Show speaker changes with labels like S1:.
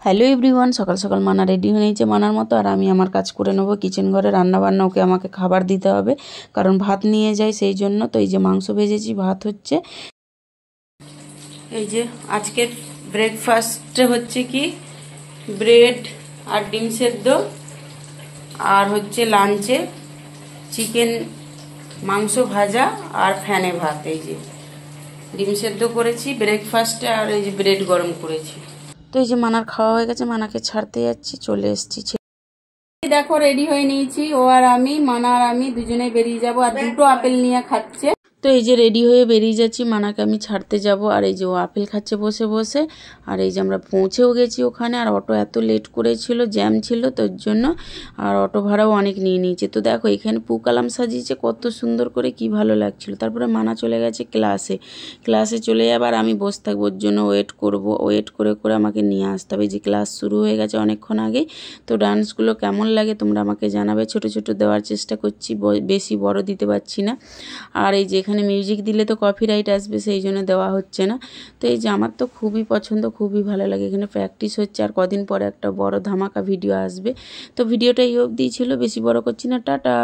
S1: Hello everyone, সকাল সকাল মানা রেডি হয়ে নিয়েছে মানার মতো। আর আমি আমার কাজ করে নেবো কিচেন ঘরে, রান্না বান্না। ওকে আমাকে খাবার দিতে হবে, কারণ ভাত নিয়ে যাই সেই জন্য। তো এই যে মাংস ভেজেছি, ভাত হচ্ছে। এই যে আজকের ব্রেকফাস্টে হচ্ছে কি ব্রেড আর ডিম সেদ্ধ, আর হচ্ছে লাঞ্চে চিকেন মাংস ভাজা আর ফ্যানে ভাত। এই যে ডিম সেদ্ধ করেছি ব্রেকফাস্টে, আর এই যে ব্রেড গরম করেছি। তো এই যে মানার খাওয়া হয়ে গেছে, মানাকে ছাড়তে যাচ্ছি, চলে এসেছি। দেখো রেডি হয়ে নিয়েছি, ও আর আমি, মানা আর আমি দুজনেই বেরিয়ে যাব। আর দুটো আপেল নিয়ে খাচ্ছে। তো এই যে রেডি হয়ে বেরিয়ে যাচ্ছি, মানাকে আমি ছাড়তে যাব। আর এই যে ও আপেল খাচ্ছে বসে বসে। আর এই যে আমরা পৌঁছেও গেছি ওখানে। আর অটো এত লেট করেছিল, জ্যাম ছিল তোর জন্য। আর অটো ভাড়াও অনেক নিয়ে নিয়েছে। তো দেখো এখানে পুকালাম সাজিয়েছে কত সুন্দর করে, কি ভালো লাগছিল। তারপরে মানা চলে গেছে ক্লাসে চলে যাবার, আমি বসে থাকবো, ওর জন্য ওয়েট করে করে আমাকে নিয়ে আসতে হবে। যে ক্লাস শুরু হয়ে গেছে অনেকক্ষণ আগেই। তো ডান্সগুলো কেমন লাগে তোমরা আমাকে জানাবে। ছোট ছোট দেওয়ার চেষ্টা করছি, বেশি বড় দিতে পারছি না। আর এই যে এখানে মিউজিক দিলে তো কপিরাইট আসবে, সেই জন্য দেওয়া হচ্ছে না। তো এই যে আমার তো খুবই পছন্দ, খুবই ভালো লাগে। এখানে প্র্যাকটিস হচ্ছে, আর কদিন পরে একটা বড় ধামাকা ভিডিও আসবে। তো ভিডিওটা এই অবধি ছিল, বেশি বড় করছি না। টাটা।